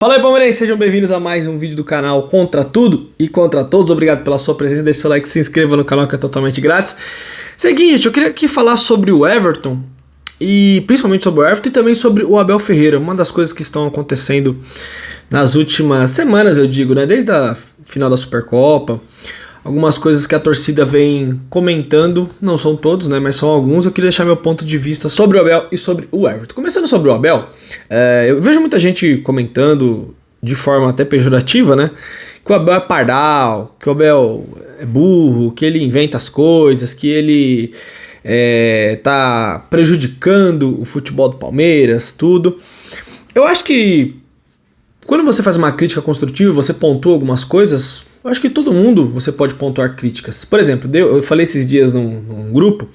Fala aí, palmeirenses, sejam bem-vindos a mais um vídeo do canal Contra Tudo e Contra Todos. Obrigado pela sua presença, deixe seu like, se inscreva no canal que é totalmente grátis. Seguinte, eu queria aqui falar sobre o Everton, e principalmente sobre o Everton e também sobre o Abel Ferreira. Uma das coisas que estão acontecendo nas últimas semanas, eu digo, né, desde a final da Supercopa, algumas coisas que a torcida vem comentando, não são todos, né, mas são alguns. Eu queria deixar meu ponto de vista sobre o Abel e sobre o Everton. Começando sobre o Abel, eu vejo muita gente comentando de forma até pejorativa, né, que o Abel é pardal, que o Abel é burro, que ele inventa as coisas, que ele tá prejudicando o futebol do Palmeiras, tudo. Eu acho que quando você faz uma crítica construtiva, você pontua algumas coisas, eu acho que todo mundo você pode pontuar críticas. Por exemplo, eu falei esses dias num grupo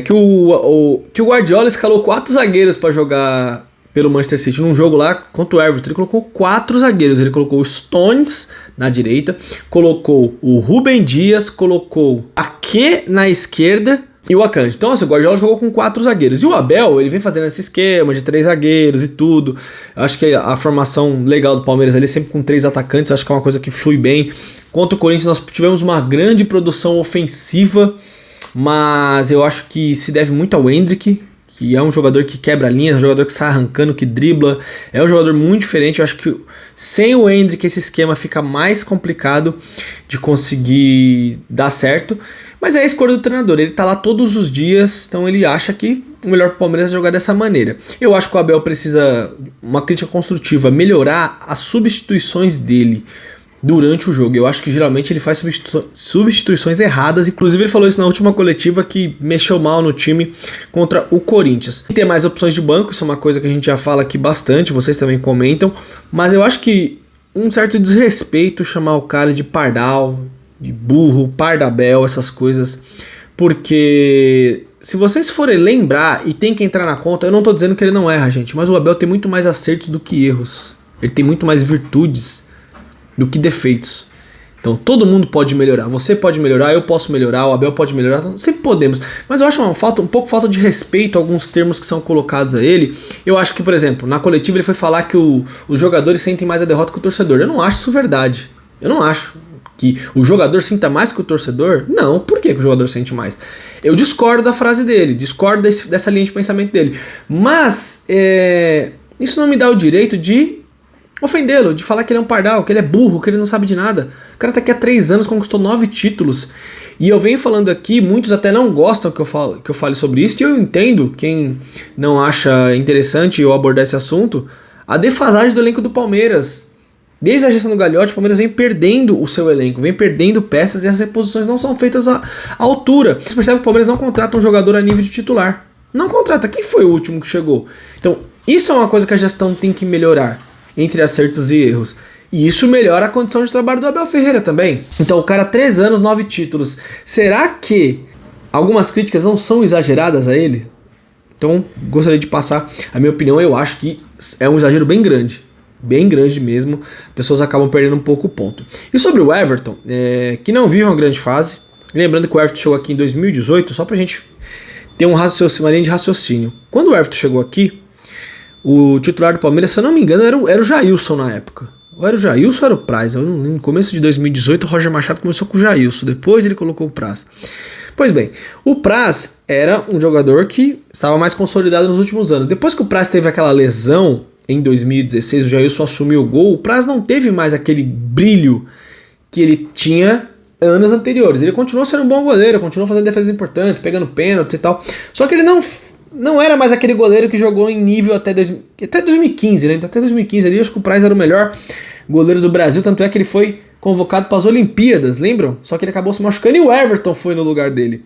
que o Guardiola escalou 4 zagueiros para jogar pelo Manchester City num jogo lá contra o Everton. Ele colocou 4 zagueiros, ele colocou o Stones na direita, colocou o Rúben Dias, colocou a Ake na esquerda e o Akanji. Então, assim, o Guardiola jogou com 4 zagueiros. E o Abel, ele vem fazendo esse esquema de 3 zagueiros e tudo. Eu acho que a formação legal do Palmeiras ali, sempre com 3 atacantes, acho que é uma coisa que flui bem. Contra o Corinthians, nós tivemos uma grande produção ofensiva, mas eu acho que se deve muito ao Endrick, que é um jogador que quebra linhas, um jogador que sai arrancando, que dribla. É um jogador muito diferente. Eu acho que sem o Endrick esse esquema fica mais complicado de conseguir dar certo. Mas é a escolha do treinador, ele tá lá todos os dias, então ele acha que o melhor pro Palmeiras é jogar dessa maneira. Eu acho que o Abel precisa, uma crítica construtiva, melhorar as substituições dele durante o jogo. Eu acho que geralmente ele faz substituições erradas, inclusive ele falou isso na última coletiva, que mexeu mal no time contra o Corinthians. E ter mais opções de banco, isso é uma coisa que a gente já fala aqui bastante, vocês também comentam, mas eu acho que um certo desrespeito chamar o cara de pardal, de burro, pardabel, essas coisas, porque se vocês forem lembrar e tem que entrar na conta, eu não tô dizendo que ele não erra, gente, mas o Abel tem muito mais acertos do que erros, ele tem muito mais virtudes do que defeitos. Então todo mundo pode melhorar, você pode melhorar, eu posso melhorar, o Abel pode melhorar, sempre podemos, mas eu acho um pouco falta de respeito a alguns termos que são colocados a ele. Eu acho que, por exemplo, na coletiva ele foi falar que os jogadores sentem mais a derrota que o torcedor. Eu não acho isso verdade, eu não acho que o jogador sinta mais que o torcedor. Não, por que o jogador sente mais? Eu discordo da frase dele, discordo dessa linha de pensamento dele, mas isso não me dá o direito de ofendê-lo, de falar que ele é um pardal, que ele é burro, que ele não sabe de nada. O cara tá aqui há 3 anos, conquistou 9 títulos, e eu venho falando aqui, muitos até não gostam que eu fale sobre isso, e eu entendo quem não acha interessante eu abordar esse assunto, a defasagem do elenco do Palmeiras. Desde a gestão do Gagliotti, o Palmeiras vem perdendo o seu elenco, vem perdendo peças e as reposições não são feitas à altura. Você percebe que o Palmeiras não contrata um jogador a nível de titular. Não contrata. Quem foi o último que chegou? Então, isso é uma coisa que a gestão tem que melhorar, entre acertos e erros. E isso melhora a condição de trabalho do Abel Ferreira também. Então, o cara, 3 anos, 9 títulos. Será que algumas críticas não são exageradas a ele? Então, gostaria de passar a minha opinião. Eu acho que é um exagero bem grande. Bem grande mesmo, pessoas acabam perdendo um pouco o ponto. E sobre o Everton, que não vive uma grande fase, lembrando que o Everton chegou aqui em 2018, só pra gente ter uma linha de raciocínio. Quando o Everton chegou aqui, o titular do Palmeiras, se eu não me engano, era o Jailson na época. Ou era o Jailson ou era o Praz? No começo de 2018, o Roger Machado começou com o Jailson, depois ele colocou o Praz. Pois bem, o Praz era um jogador que estava mais consolidado nos últimos anos. Depois que o Praz teve aquela lesão, em 2016, o Jailson assumiu o gol, o Praz não teve mais aquele brilho que ele tinha anos anteriores. Ele continuou sendo um bom goleiro, continuou fazendo defesas importantes, pegando pênaltis e tal. Só que ele não era mais aquele goleiro que jogou em nível até 2015, né? Até 2015 ali, acho que o Praz era o melhor goleiro do Brasil, tanto é que ele foi convocado para as Olimpíadas, lembram? Só que ele acabou se machucando e o Everton foi no lugar dele.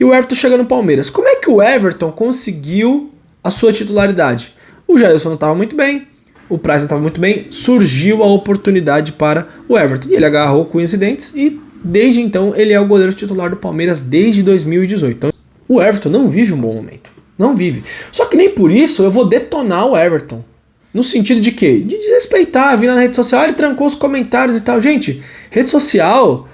E o Everton chega no Palmeiras. Como é que o Everton conseguiu a sua titularidade? O Jailson não estava muito bem, o Praz não estava muito bem, surgiu a oportunidade para o Everton. E ele agarrou com incidentes e desde então ele é o goleiro titular do Palmeiras desde 2018. Então o Everton não vive um bom momento, não vive. Só que nem por isso eu vou detonar o Everton. No sentido de quê? De desrespeitar, vir na rede social, ele trancou os comentários e tal. Gente, rede social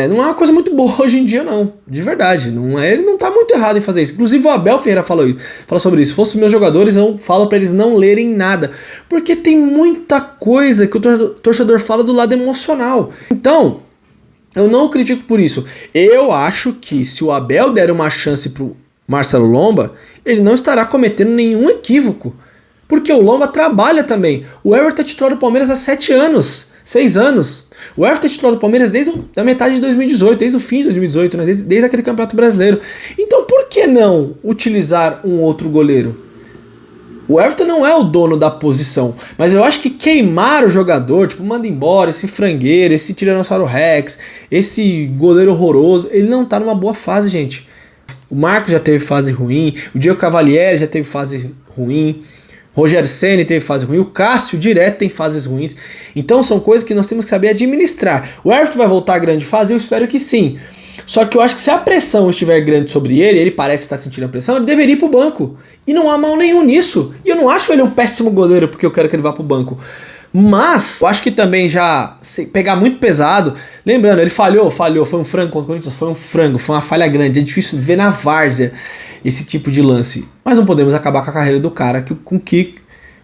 Não é uma coisa muito boa hoje em dia, não. De verdade. Ele não tá muito errado em fazer isso. Inclusive o Abel Ferreira falou sobre isso. Se fosse meus jogadores, eu falo pra eles não lerem nada. Porque tem muita coisa que o torcedor fala do lado emocional. Então, eu não critico por isso. Eu acho que se o Abel der uma chance pro Marcelo Lomba, ele não estará cometendo nenhum equívoco. Porque o Lomba trabalha também. O Everton é titular do Palmeiras há 7 anos. 6 anos. O Everton é titular do Palmeiras desde a metade de 2018, desde o fim de 2018, né? desde aquele Campeonato Brasileiro. Então por que não utilizar um outro goleiro? O Everton não é o dono da posição, mas eu acho que queimar o jogador, tipo, manda embora esse frangueiro, esse Tiranossauro Rex, esse goleiro horroroso, ele não tá numa boa fase, gente. O Marcos já teve fase ruim, o Diego Cavalieri já teve fase ruim, Rogério Ceni teve fase ruim, o Cássio direto tem fases ruins. Então são coisas que nós temos que saber administrar. O Everton vai voltar à grande fase? Eu espero que sim. Só que eu acho que se a pressão estiver grande sobre ele parece estar sentindo a pressão, ele deveria ir pro banco. E não há mal nenhum nisso. E eu não acho ele um péssimo goleiro porque eu quero que ele vá pro banco. Mas eu acho que também já pegar muito pesado. Lembrando, ele falhou, foi um frango contra o Corinthians, foi um frango, foi uma falha grande. É difícil ver na várzea esse tipo de lance. Mas não podemos acabar com a carreira do cara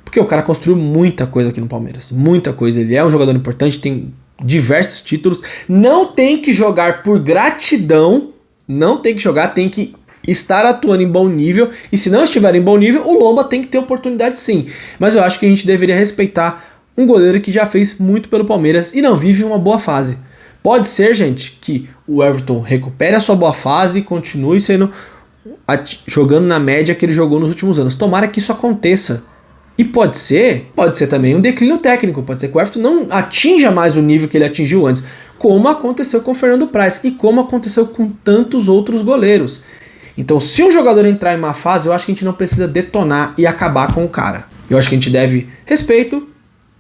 porque o cara construiu muita coisa aqui no Palmeiras. Muita coisa. Ele é um jogador importante, tem diversos títulos. Não tem que jogar por gratidão. Não tem que jogar, tem que estar atuando em bom nível. E se não estiver em bom nível, o Lomba tem que ter oportunidade sim. Mas eu acho que a gente deveria respeitar um goleiro que já fez muito pelo Palmeiras e não vive uma boa fase. Pode ser, gente, que o Everton recupere a sua boa fase e continue jogando na média que ele jogou nos últimos anos. Tomara que isso aconteça. E pode ser também um declínio técnico. Pode ser que o Everton não atinja mais o nível que ele atingiu antes. Como aconteceu com o Fernando Praz e como aconteceu com tantos outros goleiros. Então, se um jogador entrar em má fase, eu acho que a gente não precisa detonar e acabar com o cara. Eu acho que a gente deve respeito,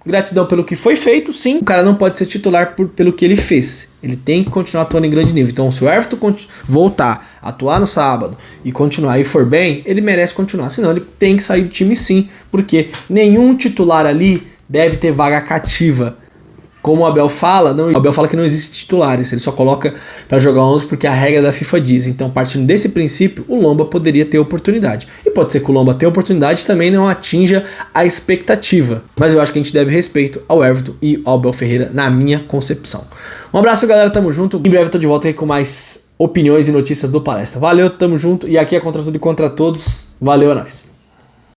gratidão pelo que foi feito, sim. O cara não pode ser titular pelo que ele fez. Ele tem que continuar atuando em grande nível. Então, se o Everton voltar a atuar no sábado e continuar e for bem, ele merece continuar. Senão, ele tem que sair do time sim, porque nenhum titular ali deve ter vaga cativa. Como o Abel fala, o Abel fala que não existe titulares, ele só coloca para jogar 11 porque a regra da FIFA diz. Então, partindo desse princípio, o Lomba poderia ter oportunidade. E pode ser que o Lomba tenha oportunidade e também não atinja a expectativa. Mas eu acho que a gente deve respeito ao Everton e ao Abel Ferreira, na minha concepção. Um abraço, galera, tamo junto. Em breve eu tô de volta aí com mais opiniões e notícias do Palestra. Valeu, tamo junto. E aqui é Contra Tudo e Contra Todos. Valeu, é nóis.